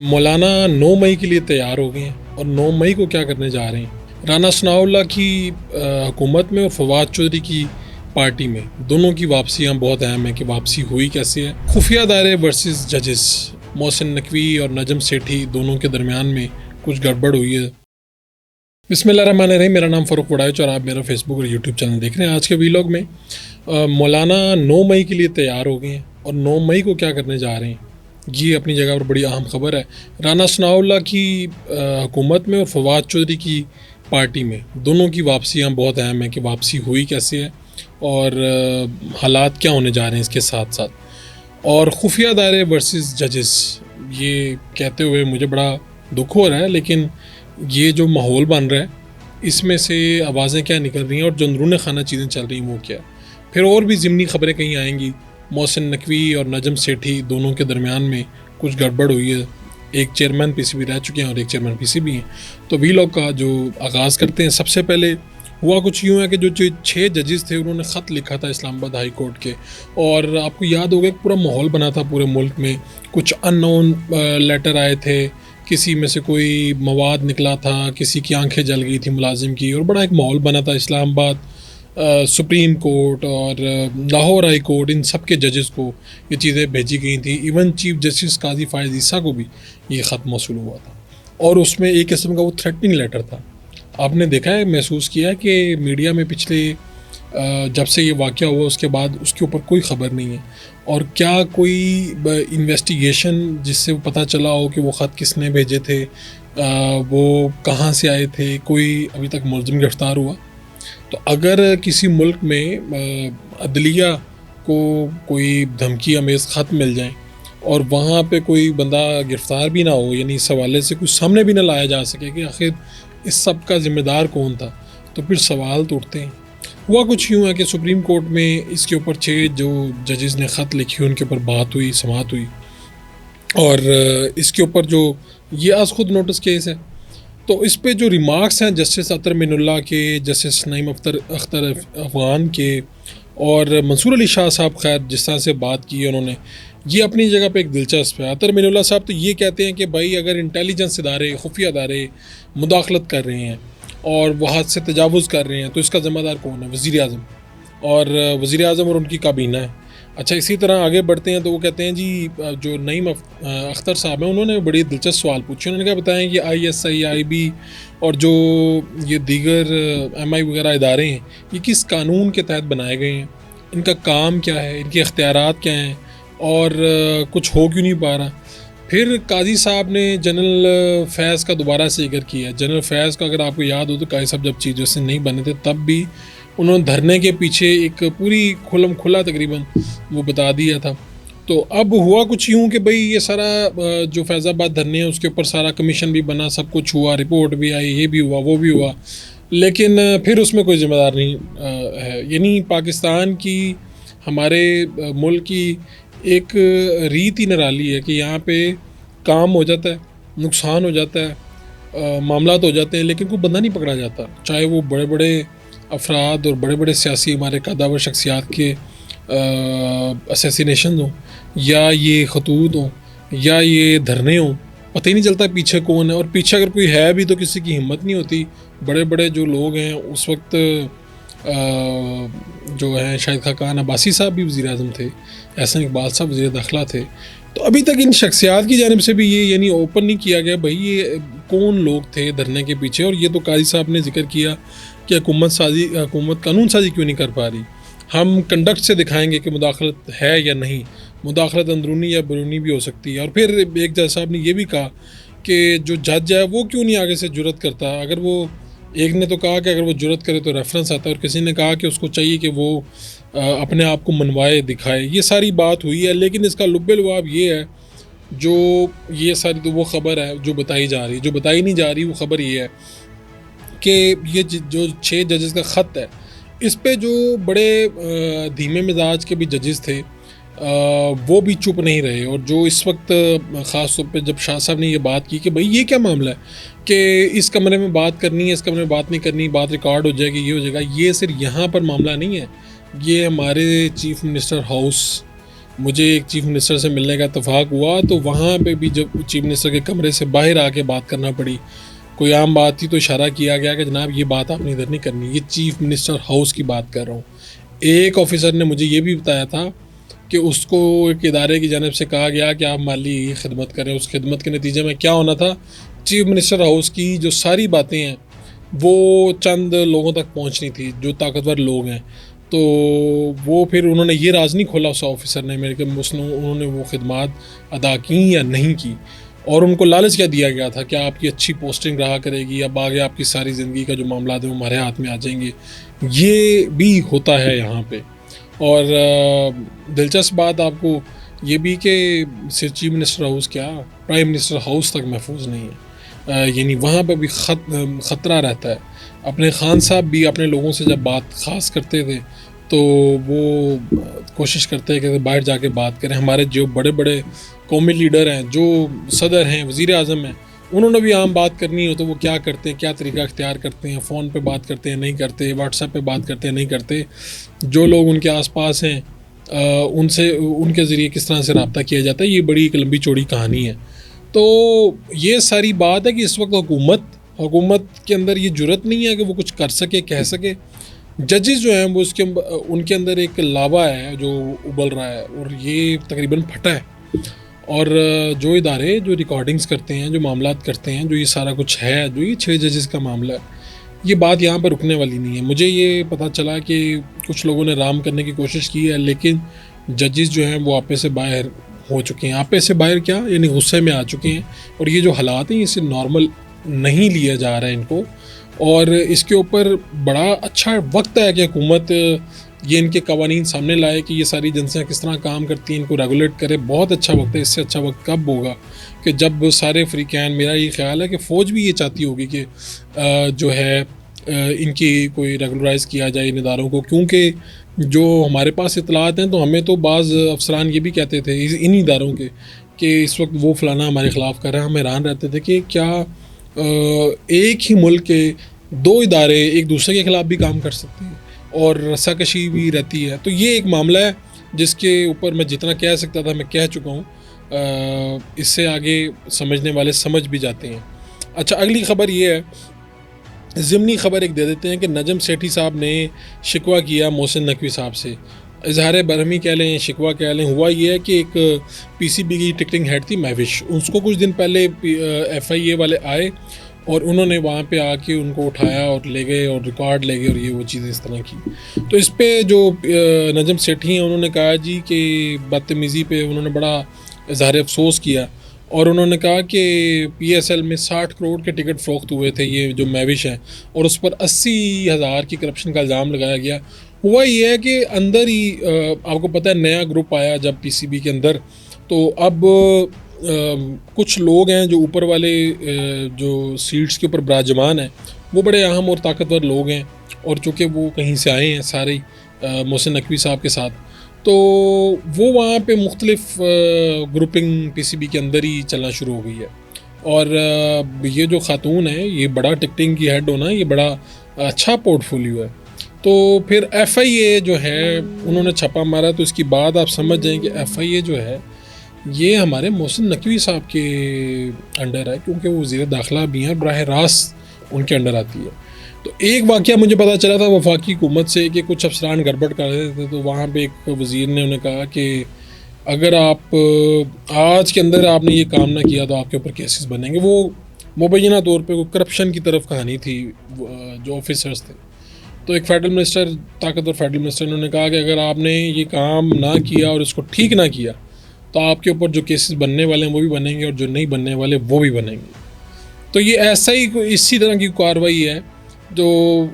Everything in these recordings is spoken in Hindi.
मौलाना 9 मई के लिए तैयार हो गए हैं और 9 मई को क्या करने जा रहे हैं। राना सनाउल्लाह की हुकूमत में और फवाद चौधरी की पार्टी में दोनों की वापसियाँ बहुत अहम है कि वापसी हुई कैसे है। खुफिया दायरे वर्सेस जजेस, मोहसिन नकवी और नजम सेठी दोनों के दरमियान में कुछ गड़बड़ हुई है। बिस्मिल्लाहिर्रहमानिर्रहीम, मेरा नाम फ़ारूक वड़ाइच और आप मेरा फेसबुक और यूट्यूब चैनल देख रहे हैं। आज के वीलॉग में मौलाना 9 मई के लिए तैयार हो गए हैं और 9 मई को क्या करने जा रहे हैं, ये अपनी जगह पर बड़ी अहम खबर है। राना सनाउल्लाह की हुकूमत में और फवाद चौधरी की पार्टी में दोनों की वापसियाँ बहुत अहम है कि वापसी हुई कैसे है और हालात क्या होने जा रहे हैं इसके साथ साथ। और खुफिया दायरे वर्सेस जजेस, ये कहते हुए मुझे बड़ा दुख हो रहा है, लेकिन ये जो माहौल बन रहा है इसमें से आवाज़ें क्या निकल रही हैं और जो अंदरून खाना चीज़ें चल रही हैं वो क्या है। फिर और भी ज़िमनी खबरें कहीं आएंगी। मोहसिन नकवी और नजम सेठी दोनों के दरमियान में कुछ गड़बड़ हुई है। एक चेयरमैन पीसीबी रह चुके हैं और एक चेयरमैन पीसीबी हैं। तो वीलॉग का जो आगाज़ करते हैं, सबसे पहले हुआ कुछ यूँ है कि जो 6 जजेस थे उन्होंने ख़त लिखा था इस्लामाबाद हाई कोर्ट के, और आपको याद होगा पूरा माहौल बना था पूरे मुल्क में। कुछ अननोन लेटर आए थे, किसी में से कोई मवाद निकला था, किसी की आंखें जल गई थी मुलाजिम की, और बड़ा एक माहौल बना था। इस्लामाबाद सुप्रीम कोर्ट और लाहौर हाई कोर्ट, इन सब के जजेस को ये चीज़ें भेजी गई थी। इवन चीफ जस्टिस काजी फायज़ ईसा को भी ये ख़त मौसूल हुआ था और उसमें एक किस्म का वो थ्रेटनिंग लेटर था। आपने देखा है, महसूस किया कि मीडिया में पिछले जब से ये वाक़या हुआ उसके बाद उसके ऊपर कोई ख़बर नहीं है। और क्या कोई इन्वेस्टिगेशन जिससे वो पता चला हो कि वो ख़त किसने भेजे थे, वो कहाँ से आए थे, कोई अभी तक मुलज़िम गिरफ़्तार हुआ? तो अगर किसी मुल्क में अदलिया को कोई धमकी अमेज़ ख़त मिल जाए और वहाँ पे कोई बंदा गिरफ़्तार भी ना हो, यानी इस हवाले से कुछ सामने भी ना लाया जा सके कि आखिर इस सब का ज़िम्मेदार कौन था, तो फिर सवाल तो उठते हैं। हुआ कुछ यूँ है कि सुप्रीम कोर्ट में इसके ऊपर 6 जो जजेस ने ख़त लिखी उनके ऊपर बात हुई, समाअत हुई, और इसके ऊपर जो ये आज खुद नोटिस केस है, तो इस पे जो रिमार्क्स हैं जस्टिस अतर मिनुल्लाह के, जस्टिस नईम अख्तर अफ़गान के और मंसूर अली शाह साहब, खैर जिस तरह से बात की उन्होंने, ये अपनी जगह पे एक दिलचस्प है। अतर मिनुल्लाह साहब तो ये कहते हैं कि भाई अगर इंटेलिजेंस इदारे, खुफिया इदारे मुदाखलत कर रहे हैं और वहाँ से तजावुज़ कर रहे हैं तो इसका ज़िम्मेदार कौन है? वज़ीर आज़म, और वज़ीर आज़म और उनकी काबीना है। अच्छा, इसी तरह आगे बढ़ते हैं तो वो कहते हैं जी, जो नईम अख्तर साहब हैं उन्होंने बड़ी दिलचस्प सवाल पूछे। उन्होंने क्या बताया कि ISI, IB और जो ये दीगर MI वगैरह इदारे हैं, ये किस कानून के तहत बनाए गए हैं, इनका काम क्या है, इनके इख्तियारात क्या हैं, और कुछ हो क्यों नहीं पा रहा। फिर काजी साहब ने जनरल फैज़ का दोबारा से जिक्र किया। जनरल फैज़ का अगर आपको याद हो तो काजी साहब जब चीज़ों से नहीं बने थे तब भी उन्होंने धरने के पीछे एक पूरी खुलम खुला तकरीबन वो बता दिया था। तो अब हुआ कुछ यूँ कि भाई ये सारा जो फैज़ाबाद धरने हैं उसके ऊपर सारा कमीशन भी बना, सब कुछ हुआ, रिपोर्ट भी आई, ये भी हुआ, वो भी हुआ, लेकिन फिर उसमें कोई ज़िम्मेदार नहीं है। यानी पाकिस्तान की, हमारे मुल्क की एक रीत ही निराली है कि यहाँ पे काम हो जाता है, नुकसान हो जाता है, मामलात हो जाते हैं, लेकिन कोई बंदा नहीं पकड़ा जाता। चाहे वो बड़े बड़े अफराद और बड़े बड़े सियासी हमारे कदावर शख्सियात के असैसिनेशन हों, या ये खतूत हों, या ये धरने हों, पता ही नहीं चलता पीछे कौन है। और पीछे अगर कोई है भी तो किसी की हिम्मत नहीं होती। बड़े बड़े जो लोग हैं उस वक्त जो हैं, शाहिद खाकान अब्बासी साहब भी वज़ीर आज़म थे, एहसन इकबाल साहब वज़ीर दाखिला थे, तो अभी तक इन शख्सियात की जानिब से भी ये यानी ओपन नहीं किया गया भाई ये कौन लोग थे धरने के पीछे। और ये तो काजी साहब ने जिक्र किया कि हुकूमत कानून साजी क्यों नहीं कर पा रही। हम कंडक्ट से दिखाएंगे कि मुदाखलत है या नहीं, मुदाखलत अंदरूनी या बैरूनी भी हो सकती है। और फिर एक जज साहब ने यह भी कहा कि जो जज है वो क्यों नहीं आगे से जुर्रत करता। अगर वो, एक ने तो कहा कि अगर वो जुर्रत करे तो रेफरेंस आता है, और किसी ने कहा कि उसको चाहिए कि वो अपने आप को मनवाए, दिखाए। ये सारी बात हुई है, लेकिन इसका लुब्बे लुआब ये है, जो ये सारी तो वो ख़बर है जो बताई जा रही, जो बताई नहीं जा रही वो ख़बर ये है कि ये जो 6 जजेस का ख़त है, इस पे जो बड़े धीमे मिजाज के भी जजेस थे वो भी चुप नहीं रहे। और जो इस वक्त ख़ास तौर पे जब शाह साहब ने ये बात की कि भाई ये क्या मामला है कि इस कमरे में बात करनी है, इस कमरे में बात नहीं करनी, बात रिकॉर्ड हो जाएगी, ये हो जाएगा, ये सिर्फ यहाँ पर मामला नहीं है, ये हमारे चीफ मिनिस्टर हाउस मुझे एक चीफ मिनिस्टर से मिलने का इत्तेफाक हुआ, तो वहाँ पे भी जब चीफ मिनिस्टर के कमरे से बाहर आके बात करना पड़ी, कोई आम बात थी तो इशारा किया गया कि जनाब ये बात आपने इधर नहीं करनी, ये चीफ मिनिस्टर हाउस की बात कर रहा हूँ। एक ऑफिसर ने मुझे ये भी बताया था कि उसको एक इदारे की जानिब से कहा गया कि आप माली खिदमत करें, उस खिदमत के नतीजे में क्या होना था, चीफ मिनिस्टर हाउस की जो सारी बातें हैं वो चंद लोगों तक पहुंचनी थी जो ताकतवर लोग हैं। तो वो फिर उन्होंने ये राज नहीं खोला उस ऑफिसर ने मेरे कि उन्होंने वो खिदमत अदा की या नहीं की, और उनको लालच क्या दिया गया था कि आपकी अच्छी पोस्टिंग रहा करेगी, अब आगे आपकी सारी ज़िंदगी का जो मामला है वो हमारे हाथ में आ जाएंगे। ये भी होता है यहाँ पे। और दिलचस्प बात आपको ये भी कि सिर्फ चीफ मिनिस्टर हाउस क्या, प्राइम मिनिस्टर हाउस तक महफूज नहीं है, यानी वहाँ पर भी ख़तरा रहता है। अपने खान साहब भी अपने लोगों से जब बात ख़ास करते थे तो वो कोशिश करते हैं कि बाहर जाके बात करें। हमारे जो बड़े बड़े कौमी लीडर हैं, जो सदर हैं, वज़ीर आज़म हैं, उन्होंने भी आम बात करनी हो तो वो क्या करते हैं, क्या तरीका इख्तियार करते हैं, फ़ोन पे बात करते हैं नहीं करते, व्हाट्सएप पे बात करते हैं नहीं करते, जो लोग उनके आसपास हैं उनसे उनके ज़रिए किस तरह से रब्ता किया जाता है, ये बड़ी एक लंबी चौड़ी कहानी है। तो ये सारी बात है कि इस वक्त हुकूमत के अंदर ये जुर्रत नहीं है कि वो कुछ कर सके, कह सके। जजेस जो हैं वो उनके अंदर एक लावा है जो उबल रहा है और ये तकरीबन फटा है। और जो इदारे जो रिकॉर्डिंग्स करते हैं, जो मामलात करते हैं, जो ये सारा कुछ है, जो ये 6 जजेस का मामला है, ये बात यहाँ पर रुकने वाली नहीं है। मुझे ये पता चला कि कुछ लोगों ने राम करने की कोशिश की है, लेकिन जजेस जो हैं वो आपे से बाहर हो चुके हैं। आपे से बाहर क्या, यानी गुस्से में आ चुके हैं, और ये जो हालात हैं इसे नॉर्मल नहीं लिया जा रहा है इनको। और इसके ऊपर बड़ा अच्छा वक्त है कि हुकूमत ये इनके कवानीन सामने लाए कि ये सारी एजेंसियाँ किस तरह काम करती हैं, इनको रेगुलेट करे। बहुत अच्छा वक्त है। इससे अच्छा वक्त कब होगा कि जब सारे अफ्रीकैन, मेरा ये ख्याल है कि फ़ौज भी ये चाहती होगी कि जो है इनकी कोई रेगुलराइज़ किया जाए इन इदारों को, क्योंकि जो हमारे पास इतलात हैं तो हमें तो बाज़ अफसरान ये भी कहते थे इन इदारों के कि इस वक्त वो फ़लाना हमारे ख़िलाफ़ कर रहा है। हम हैरान रहते थे कि क्या एक ही मुल्क के 2 इदारे एक दूसरे के ख़िलाफ़ भी काम कर सकते हैं और रस्साकशी भी रहती है। तो ये एक मामला है जिसके ऊपर मैं जितना कह सकता था मैं कह चुका हूँ। इससे आगे समझने वाले समझ भी जाते हैं। अच्छा, अगली ख़बर ये है, ज़िमनी ख़बर एक दे देते हैं कि नजम सेठी साहब ने शिकवा किया मोहसिन नकवी साहब से। इजहार बरहमी कह लें, शिकवा कह लें। हुआ ये है कि एक पीसीबी की टिकटिंग हेड थी महविश, उसको कुछ दिन पहले FIA वाले आए और उन्होंने वहाँ पे आके उनको उठाया और ले गए और रिकॉर्ड ले गए और ये वो चीज़ें इस तरह की। तो इस पे जो नजम सेठी हैं उन्होंने कहा जी कि बदतमीज़ी पे उन्होंने बड़ा इजहार अफसोस किया और उन्होंने कहा कि PSL में 60 करोड़ के टिकट फ़रोख्त हुए थे ये जो महविश हैं, और उस पर 80,000 की करप्शन का इल्ज़ाम लगाया गया। हुआ ये है कि अंदर ही आपको पता है नया ग्रुप आया जब PCB के अंदर, तो अब कुछ लोग हैं जो ऊपर वाले जो सीट्स के ऊपर विराजमान हैं वो बड़े अहम और ताकतवर लोग हैं, और चूँकि वो कहीं से आए हैं सारे मोहसिन नकवी साहब के साथ, तो वो वहाँ पे मुख्तलिफ ग्रुपिंग PCB के अंदर ही चलना शुरू हो गई है। और ये जो खातून है, ये बड़ा टिकटिंग की हेड होना, ये बड़ा अच्छा पोर्टफोलियो है। तो फिर FIA जो है उन्होंने छापा मारा, तो इसकी बात आप समझ जाएं कि FIA जो है ये हमारे मोहसिन नकवी साहब के अंडर है, क्योंकि वो वज़ीर दाखिला भी हैं और बराह रास्त उनके अंडर आती है। तो एक वाक़या मुझे पता चला था वफाकी हुकूमत से कि कुछ अफसरान गड़बड़ कर रहे थे, तो वहाँ पे एक वज़ीर ने उन्हें कहा कि अगर आप आज के अंदर आपने ये काम ना किया तो आपके ऊपर केसेस बनेंगे। वो मुबैना तौर पे वो करप्शन की तरफ कहानी थी जो ऑफिसर्स थे। तो एक फेडरल मिनिस्टर, ताकतवर फेडरल मिनिस्टर, उन्होंने कहा कि अगर आपने ये काम ना किया और इसको ठीक ना किया तो आपके ऊपर जो केसेस बनने वाले हैं वो भी बनेंगे और जो नहीं बनने वाले वो भी बनेंगे। तो ये ऐसा ही इसी तरह की कार्रवाई है जो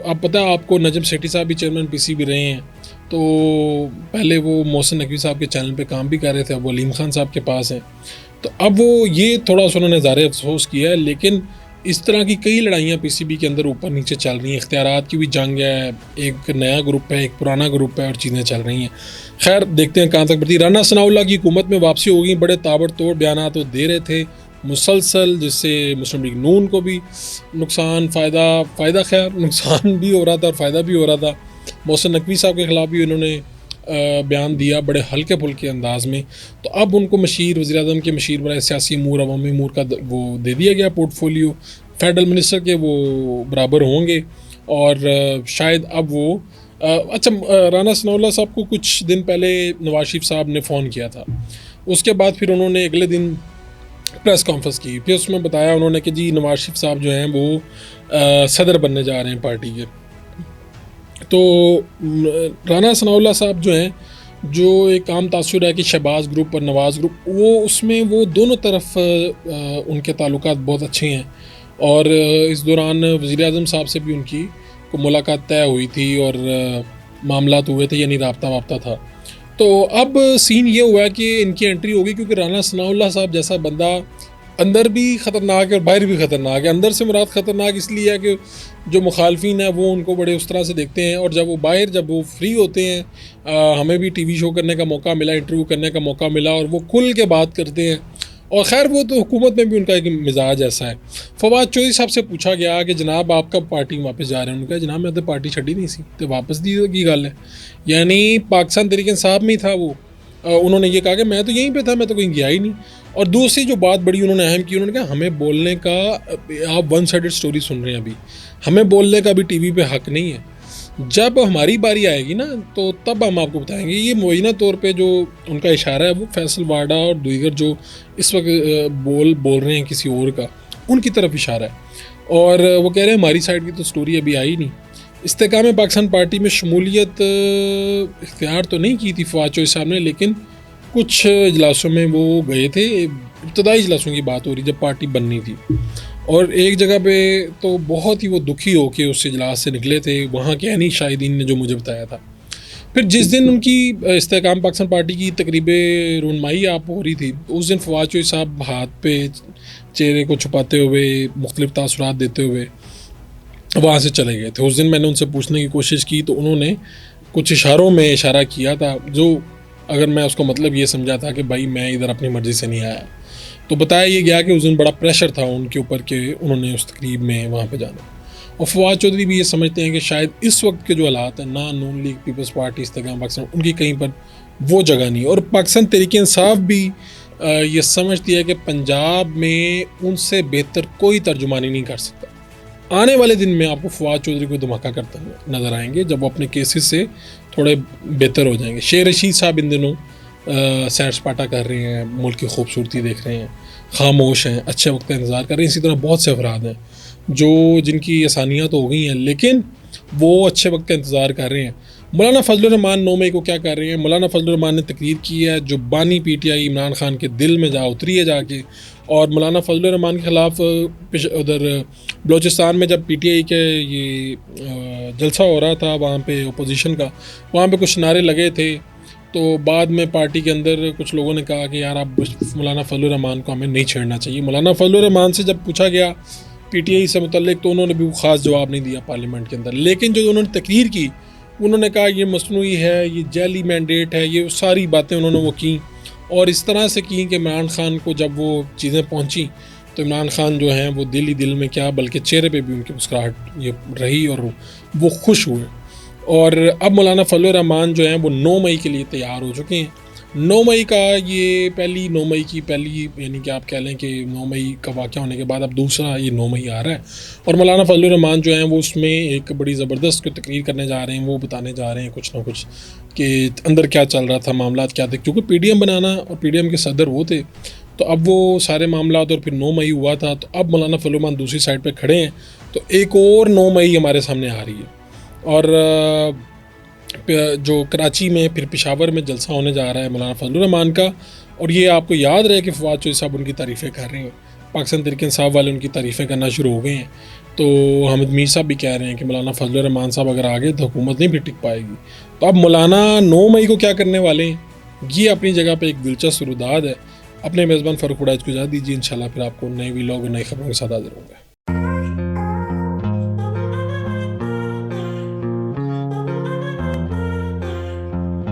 आप पता है आपको, नजम सेठी साहब भी चेयरमैन PCB रहे हैं, तो पहले वो मोहसिन नकवी साहब के चैनल पे काम भी कर रहे थे, अब वो अलीम खान साहब के पास हैं। तो अब वो ये थोड़ा सा उन्होंने ज़ाहिर अफसोस किया है, लेकिन इस तरह की कई लड़ाइयाँ PCB के अंदर ऊपर नीचे चल रही हैं, इख्तियारात की भी जंग है, एक नया ग्रुप है, एक पुराना ग्रुप है, और चीज़ें चल रही हैं। खैर देखते हैं कहाँ तक बढ़ती। राना सनाउल्लाह की हुकूमत में वापसी होगी, बड़े ताबड़तोड़ बयान तो दे रहे थे मुसलसल, जिससे मुस्लिम लीग नून को भी नुकसान, फ़ायदा खैर नुकसान भी हो रहा था और फ़ायदा भी हो रहा था। मोहसिन नकवी साहब के ख़िलाफ़ भी उन्होंने बयान दिया बड़े हल्के फुल्के अंदाज में। तो अब उनको वज़ीर-ए-आज़म के मशीर बराए सियासी अमूर अवामी अमूर का वो दे दिया गया पोर्टफोलियो, फेडरल मिनिस्टर के वो बराबर होंगे। और शायद अब वो अच्छा, राना सनाउल्लाह साहब को कुछ दिन पहले नवाज शरीफ साहब ने फ़ोन किया था। उसके बाद फिर उन्होंने अगले दिन प्रेस कॉन्फ्रेंस की, फिर उसमें बताया उन्होंने कि जी नवाज शरीफ साहब जो हैं वो सदर बनने जा रहे हैं पार्टी के। तो राना सनाउल्लाह साहब जो हैं, जो एक आम तासुर है कि शहबाज ग्रुप और नवाज़ ग्रुप, वो उसमें वो दोनों तरफ उनके ताल्लुकात बहुत अच्छे हैं। और इस दौरान वज़ीर-ए-आज़म साहब से भी उनकी को मुलाकात तय हुई थी और मामलात हुए थे, यानी राब्ता वाब्ता था। तो अब सीन ये हुआ कि इनकी एंट्री होगी, क्योंकि राना सनाउल्लाह साहब जैसा बंदा अंदर भी ख़तरनाक है और बाहर भी ख़तरनाक है। अंदर से मुराद ख़तरनाक इसलिए है कि जो मुखालफिन है वो उनको बड़े उस तरह से देखते हैं, और जब वो फ्री होते हैं, हमें भी टीवी शो करने का मौका मिला, इंटरव्यू करने का मौका मिला, और वो खुल के बात करते हैं। और ख़ैर वो तो हुकूमत में भी उनका एक मिजाज ऐसा है। फवाद चौधरी साहब से पूछा गया कि जनाब आप कब पार्टी वापस जा रहे हैं? उन्होंने कहा जनाब मैं तो पार्टी छड़ी नहीं सी, तो वापस की गल है, यानी पाकिस्तान तहरीक इंसाफ में ही था वो। उन्होंने ये कहा कि मैं तो यहीं पे था, मैं तो कहीं गया ही नहीं। और दूसरी जो बात बड़ी उन्होंने अहम की, उन्होंने कहा हमें बोलने का, आप वन साइडेड स्टोरी सुन रहे हैं अभी, हमें बोलने का भी टीवी पे हक नहीं है। जब हमारी बारी आएगी ना तो तब हम आपको बताएंगे। ये मुबैना तौर पे जो उनका इशारा है वो फैसल वाडा और दीगर जो इस वक्त बोल रहे हैं किसी और का, उनकी तरफ इशारा है। और वो कह रहे हैं हमारी साइड की तो स्टोरी अभी आई नहीं। इस्तेकाम पाकिस्तान पार्टी में शमूलियत इख्तियार तो नहीं की थी फवाद चौधरी साहब ने, लेकिन कुछ इजलासों में वो गए थे। इब्तदाई इजलासों की बात हो रही जब पार्टी बननी थी, और एक जगह पे तो बहुत ही वो दुखी हो के उस इजलास से निकले थे, वहाँ के अनी शाहिदीन ने जो मुझे बताया था। फिर जिस दिन उनकी इस्तेकाम पाकिस्तान पार्टी की तकरीब रुनमाई आप हो रही थी, उस दिन फवाद चौधरी साहब हाथ पे चेहरे को छुपाते हुए मुख्तलिफ तासुरात देते हुए वहाँ से चले गए थे। उस दिन मैंने उनसे पूछने की कोशिश की तो उन्होंने कुछ इशारों में इशारा किया था, जो अगर मैं उसका मतलब ये समझा था कि भाई मैं इधर अपनी मर्ज़ी से नहीं आया। तो बताया ये गया कि उस दिन बड़ा प्रेशर था उनके ऊपर कि उन्होंने उस तकरीब में वहाँ पे जाना। और फवाद चौधरी भी ये समझते हैं कि शायद इस वक्त के जो हालात हैं ना, नून लीग पीपल्स पार्टी इस्तेकाम पाकिस्तान, उनकी कहीं पर वो जगह नहीं। और पाकिस्तान तहरीक इंसाफ भी ये समझती है कि पंजाब में उनसे बेहतर कोई तर्जुमानी नहीं कर सकता। आने वाले दिन में आपको फवाद चौधरी को धमाका करते हुए नज़र आएंगे जब वो अपने केसेस से थोड़े बेहतर हो जाएंगे। शेर रशीद साहब इन दिनों सैर सपाटा कर रहे हैं, मुल्क की खूबसूरती देख रहे हैं, खामोश हैं, अच्छे वक्त का इंतज़ार कर रहे हैं। इसी तरह बहुत से अफराद हैं जिनकी आसानियाँ तो हो गई हैं, लेकिन वो अच्छे वक्त का इंतज़ार कर रहे हैं। मौलाना फजलुर रहमान 9 मई को क्या कर रहे हैं? मौलाना फजलुर रहमान ने तकरीर की है जो बानी PTI इमरान खान के दिल में जा उतरी है जाके। और मौलाना फजलुर रहमान के ख़िलाफ़ उधर बलूचिस्तान में जब PTI के ये जलसा हो रहा था वहाँ पे अपोजिशन का, वहाँ पे कुछ नारे लगे थे। तो बाद में पार्टी के अंदर कुछ लोगों ने कहा कि यार आप मौलाना फजलुर रहमान को हमें नहीं छेड़ना चाहिए। मौलाना फजलुर रहमान से जब पूछा गया PTI से मुतल्लिक तो उन्होंने भी ख़ास जवाब नहीं दिया पार्लियामेंट के अंदर। लेकिन जो उन्होंने तकरीर की उन्होंने कहा ये मसनूई है, ये जैली मैंडेट है, ये सारी बातें उन्होंने वो की। और इस तरह से की कि इमरान खान को जब वो चीज़ें पहुंची तो इमरान खान जो हैं वो दिल ही दिल में क्या बल्कि चेहरे पे भी उनकी मुस्कुराहट ये रही और वो खुश हुए। और अब मौलाना फजलुर रहमान जो हैं वो 9 मई के लिए तैयार हो चुके हैं। 9 मई का ये 9 मई की पहली यानी कि आप कह लें कि 9 मई का वाक़या होने के बाद अब दूसरा ये 9 मई आ रहा है। और मौलाना फजलुर रहमान जो हैं वो उसमें एक बड़ी ज़बरदस्त को तकरीर करने जा रहे हैं, वो बताने जा रहे हैं कुछ ना कुछ कि अंदर क्या चल रहा था, मामलात क्या थे। क्योंकि PDM बनाना और PDM के सदर वो थे, तो अब वो सारे मामलात और फिर 9 मई हुआ था, तो अब मौलाना फजलुर रहमान दूसरी साइड पर खड़े हैं। तो एक और 9 मई हमारे सामने आ रही है। और जो कराची में फिर पेशावर में जलसा होने जा रहा है मौलाना फजलुर रहमान का। और ये आपको याद रहे कि फवाद चौधरी साहब उनकी तारीफ़ें कर रहे हैं, पाकिस्तान तहरीक इंसाफ वाले उनकी तारीफ़ें करना शुरू हो गए हैं। तो हामिद मीर साहब भी कह रहे हैं कि मौलाना फजलुर रहमान साहब अगर आगे तो हुकूमत नहीं फिर टिक पाएगी। तो अब मौलाना 9 मई को क्या करने वाले हैं, ये अपनी जगह पर एक दिलचस्प रुदाद है। अपने मेज़बान फ़ारूक उड़ाइज को इजाज़त दीजिए। इंशाल्लाह फिर आपको नए व्लॉग और नई खबरों के साथ हाज़िर होंगे।